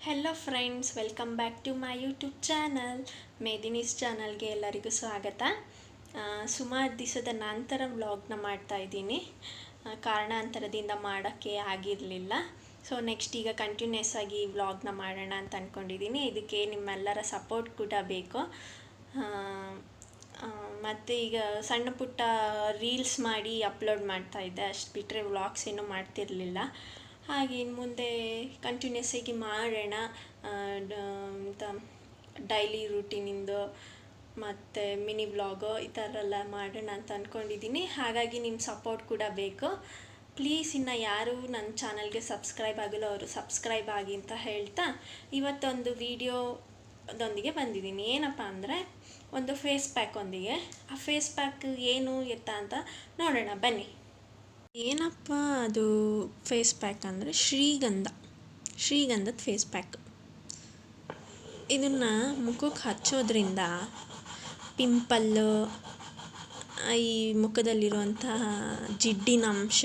Hello friends, welcome back to my YouTube channel. ಮೇದಿನೀಸ್ ಚಾನಲ್ಗೆ ಎಲ್ಲರಿಗೂ ಸ್ವಾಗತ. ಸುಮಾರು ದಿವಸದ ನಂತರ ವ್ಲಾಗ್ನ ಮಾಡ್ತಾಯಿದ್ದೀನಿ. ಕಾರಣಾಂತರದಿಂದ ಮಾಡೋಕ್ಕೆ ಆಗಿರಲಿಲ್ಲ. ಸೊ ನೆಕ್ಸ್ಟ್ ಈಗ ಕಂಟಿನ್ಯೂಸ್ ಆಗಿ ವ್ಲಾಗ್ನ ಮಾಡೋಣ ಅಂತ ಅಂದ್ಕೊಂಡಿದ್ದೀನಿ. ಇದಕ್ಕೆ ನಿಮ್ಮೆಲ್ಲರ ಸಪೋರ್ಟ್ ಕೂಡ ಬೇಕು. ಮತ್ತು ಈಗ ಸಣ್ಣ ಪುಟ್ಟ ರೀಲ್ಸ್ ಮಾಡಿ ಅಪ್ಲೋಡ್ ಮಾಡ್ತಾಯಿದ್ದೆ, ಅಷ್ಟು ಬಿಟ್ಟರೆ ವ್ಲಾಗ್ಸ್ ಏನೂ ಮಾಡ್ತಿರಲಿಲ್ಲ. ಹಾಗೆ ಇನ್ನು ಮುಂದೆ ಕಂಟಿನ್ಯೂಸ್ ಆಗಿ ಮಾಡೋಣ ಅಂತ ಡೈಲಿ ರೂಟೀನಿಂದು ಮತ್ತು ಮಿನಿ ವ್ಲಾಗು ಈ ಥರ ಎಲ್ಲ ಮಾಡೋಣ ಅಂತ ಅಂದ್ಕೊಂಡಿದ್ದೀನಿ. ಹಾಗಾಗಿ ನಿಮ್ಮ ಸಪೋರ್ಟ್ ಕೂಡ ಬೇಕು. ಪ್ಲೀಸ್ ಇನ್ನು ಯಾರು ನನ್ನ ಚಾನಲ್ಗೆ ಸಬ್ಸ್ಕ್ರೈಬ್ ಆಗಿಲ್ಲ ಅವರು ಸಬ್ಸ್ಕ್ರೈಬ್ ಆಗಿ ಅಂತ ಹೇಳ್ತಾ ಇವತ್ತೊಂದು ವಿಡಿಯೋದೊಂದಿಗೆ ಬಂದಿದ್ದೀನಿ. ಏನಪ್ಪ ಅಂದರೆ ಒಂದು ಫೇಸ್ ಪ್ಯಾಕ್ ಒಂದಿಗೆ. ಆ ಫೇಸ್ ಪ್ಯಾಕ್ ಏನು ಎತ್ತ ಅಂತ ನೋಡೋಣ ಬನ್ನಿ. ಏನಪ್ಪ ಅದು ಫೇಸ್ ಪ್ಯಾಕ್ ಅಂದರೆ ಶ್ರೀಗಂಧದ ಫೇಸ್ ಪ್ಯಾಕ್. ಇದನ್ನು ಮುಖಕ್ಕೆ ಹಚ್ಚೋದ್ರಿಂದ ಪಿಂಪಲ್ಲು, ಈ ಮುಖದಲ್ಲಿರುವಂತಹ ಜಿಡ್ಡಿನ ಅಂಶ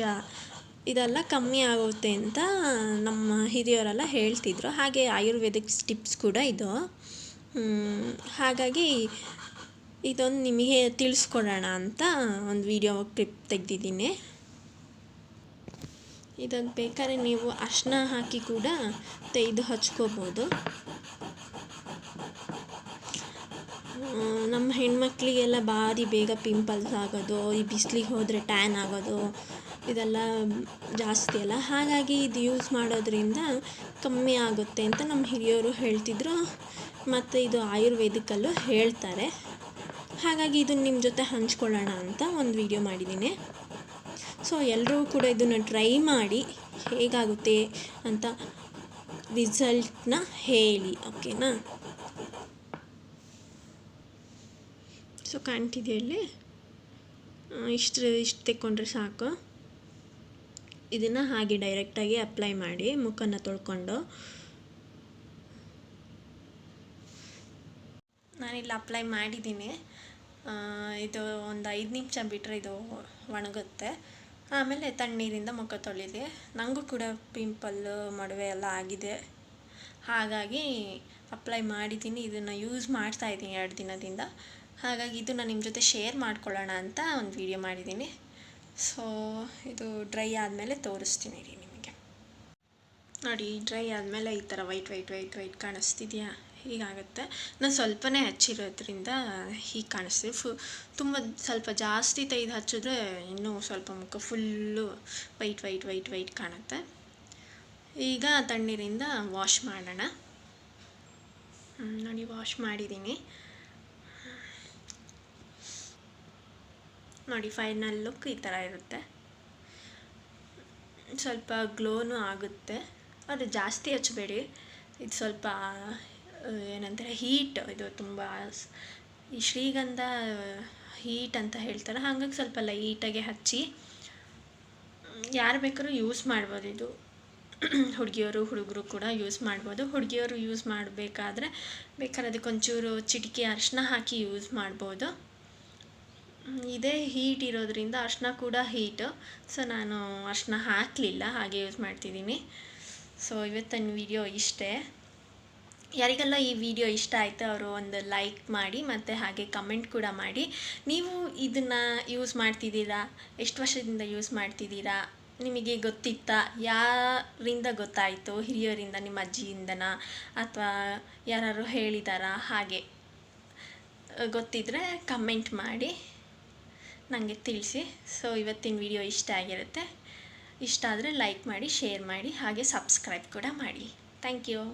ಇದೆಲ್ಲ ಕಮ್ಮಿ ಆಗುತ್ತೆ ಅಂತ ನಮ್ಮ ಹಿರಿಯರೆಲ್ಲ ಹೇಳ್ತಿದ್ರು. ಹಾಗೆ ಆಯುರ್ವೇದಿಕ್ ಟಿಪ್ಸ್ ಕೂಡ ಇದು. ಹಾಗಾಗಿ ಇದೊಂದು ನಿಮಗೆ ತಿಳಿಸ್ಕೊಡೋಣ ಅಂತ ಒಂದು ವಿಡಿಯೋ ಕ್ಲಿಪ್ ತೆಗೆದಿದ್ದೀನಿ. ಇದಕ್ಕೆ ಬೇಕಾದ್ರೆ ನೀವು ಅರಿಶಿನ ಹಾಕಿ ಕೂಡ ತೆಗೆದು ಹಚ್ಕೋಬೋದು. ನಮ್ಮ ಹೆಣ್ಮಕ್ಳಿಗೆಲ್ಲ ಭಾರಿ ಬೇಗ ಪಿಂಪಲ್ಸ್ ಆಗೋದು, ಈ ಬಿಸಿಲಿಗೆ ಹೋದರೆ ಟ್ಯಾನ್ ಆಗೋದು ಇದೆಲ್ಲ ಜಾಸ್ತಿ ಅಲ್ಲ. ಹಾಗಾಗಿ ಇದು ಯೂಸ್ ಮಾಡೋದ್ರಿಂದ ಕಮ್ಮಿ ಆಗುತ್ತೆ ಅಂತ ನಮ್ಮ ಹಿರಿಯರು ಹೇಳ್ತಿದ್ರು. ಮತ್ತು ಇದು ಆಯುರ್ವೇದಿಕಲ್ಲೂ ಹೇಳ್ತಾರೆ. ಹಾಗಾಗಿ ಇದನ್ನು ನಿಮ್ಮ ಜೊತೆ ಹಂಚ್ಕೊಳ್ಳೋಣ ಅಂತ ಒಂದು ವಿಡಿಯೋ ಮಾಡಿದ್ದೀನಿ. ಸೊ ಎಲ್ಲರೂ ಕೂಡ ಇದನ್ನು ಟ್ರೈ ಮಾಡಿ ಹೇಗಾಗುತ್ತೆ ಅಂತ ರಿಸಲ್ಟ್ನ ಹೇಳಿ, ಓಕೆನಾ? ಸೊ ಕಾಣ್ತಿದೆಯಲ್ಲಿ ಇಷ್ಟು ತೆಕ್ಕೊಂಡ್ರೆ ಸಾಕು. ಇದನ್ನು ಹಾಗೆ ಡೈರೆಕ್ಟಾಗಿ ಅಪ್ಲೈ ಮಾಡಿ ಮುಖನ ತೊಳ್ಕೊಂಡು. ನಾನಿಲ್ಲಿ ಅಪ್ಲೈ ಮಾಡಿದ್ದೀನಿ. ಇದು ಒಂದು 5 ನಿಮಿಷ ಬಿಟ್ಟರೆ ಇದು ಒಣಗುತ್ತೆ. ಆಮೇಲೆ ತಣ್ಣೀರಿಂದ ಮುಖ ತೊಳಿದೆ. ನನಗೂ ಕೂಡ ಪಿಂಪಲ್ಲು ಮೊಡವೆ ಎಲ್ಲ ಆಗಿದೆ. ಹಾಗಾಗಿ ಅಪ್ಲೈ ಮಾಡಿದ್ದೀನಿ. ಇದನ್ನು ಯೂಸ್ ಮಾಡ್ತಾಯಿದ್ದೀನಿ 2 ದಿನದಿಂದ. ಹಾಗಾಗಿ ಇದನ್ನು ನಿಮ್ಮ ಜೊತೆ ಶೇರ್ ಮಾಡ್ಕೊಳ್ಳೋಣ ಅಂತ ಒಂದು ವಿಡಿಯೋ ಮಾಡಿದ್ದೀನಿ. ಸೊ ಇದು ಡ್ರೈ ಆದಮೇಲೆ ತೋರಿಸ್ತೀನಿ ರೀ ನಿಮಗೆ. ನೋಡಿ, ಡ್ರೈ ಆದಮೇಲೆ ಈ ಥರ ವೈಟ್ ಕಾಣಿಸ್ತಿದೆಯಾ? ಹೀಗಾಗುತ್ತೆ. ನಾನು ಸ್ವಲ್ಪನೇ ಹಚ್ಚಿರೋದ್ರಿಂದ ಹೀಗೆ ಕಾಣಿಸ್ತೀವಿ. ತುಂಬ ಸ್ವಲ್ಪ ಜಾಸ್ತಿ ತೆಗೆದು ಹಚ್ಚಿದ್ರೆ ಇನ್ನೂ ಸ್ವಲ್ಪ ಮುಖ ಫುಲ್ಲು ವೈಟ್ ಕಾಣುತ್ತೆ. ಈಗ ತಣ್ಣೀರಿಂದ ವಾಶ್ ಮಾಡೋಣ. ನೋಡಿ, ವಾಶ್ ಮಾಡಿದ್ದೀನಿ. ನೋಡಿ, ಫೈನಲ್ ಲುಕ್ ಈ ಥರ ಇರುತ್ತೆ. ಸ್ವಲ್ಪ ಗ್ಲೋನೂ ಆಗುತ್ತೆ. ಆದರೆ ಜಾಸ್ತಿ ಹಚ್ಚಬೇಡಿ. ಇದು ಸ್ವಲ್ಪ ಏನಂತಾರೆ ಹೀಟ್, ಇದು ತುಂಬ ಈ ಶ್ರೀಗಂಧ ಹೀಟ್ ಅಂತ ಹೇಳ್ತಾರೆ. ಹಾಗಾಗಿ ಸ್ವಲ್ಪ ಲೈಟಾಗೆ ಹಚ್ಚಿ ಯಾರು ಬೇಕಾದ್ರೂ ಯೂಸ್ ಮಾಡ್ಬೋದು. ಇದು ಹುಡುಗಿಯರು ಹುಡುಗರು ಕೂಡ ಯೂಸ್ ಮಾಡ್ಬೋದು. ಹುಡುಗಿಯರು ಯೂಸ್ ಮಾಡಬೇಕಾದ್ರೆ ಬೇಕಾದ್ರೆ ಅದಕ್ಕೊಂಚೂರು ಚಿಟಿಕೆ ಅರಿಶಿನ ಹಾಕಿ ಯೂಸ್ ಮಾಡ್ಬೋದು. ಇದೇ ಹೀಟ್ ಇರೋದ್ರಿಂದ ಅರಿಶಿನ ಕೂಡ ಹೀಟು. ಸೊ ನಾನು ಅರಿಶಿನ ಹಾಕಲಿಲ್ಲ, ಹಾಗೆ ಯೂಸ್ ಮಾಡ್ತಿದ್ದೀನಿ. ಸೊ ಇವತ್ತಿನ ವಿಡಿಯೋ ಇಷ್ಟೇ. ಯಾರಿಗೆಲ್ಲ ಈ ವಿಡಿಯೋ ಇಷ್ಟ ಆಯಿತು ಅವರು ಒಂದು ಲೈಕ್ ಮಾಡಿ ಮತ್ತು ಹಾಗೆ ಕಮೆಂಟ್ ಕೂಡ ಮಾಡಿ. ನೀವು ಇದನ್ನು ಯೂಸ್ ಮಾಡ್ತಿದ್ದೀರಾ? ಎಷ್ಟು ವರ್ಷದಿಂದ ಯೂಸ್ ಮಾಡ್ತಿದ್ದೀರಾ? ನಿಮಗೆ ಗೊತ್ತಿತ್ತಾ? ಯಾರಿಂದ ಗೊತ್ತಾಯಿತು? ಹಿರಿಯರಿಂದ, ನಿಮ್ಮ ಅಜ್ಜಿಯಿಂದನಾ ಅಥವಾ ಯಾರು ಹೇಳಿದಾರಾ? ಹಾಗೆ ಗೊತ್ತಿದ್ದರೆ ಕಮೆಂಟ್ ಮಾಡಿ ನನಗೆ ತಿಳಿಸಿ. ಸೊ ಇವತ್ತಿನ ವಿಡಿಯೋ ಇಷ್ಟ ಆಗಿರುತ್ತೆ. ಇಷ್ಟ ಆದರೆ ಲೈಕ್ ಮಾಡಿ, ಶೇರ್ ಮಾಡಿ, ಹಾಗೆ ಸಬ್ಸ್ಕ್ರೈಬ್ ಕೂಡ ಮಾಡಿ. Thank you.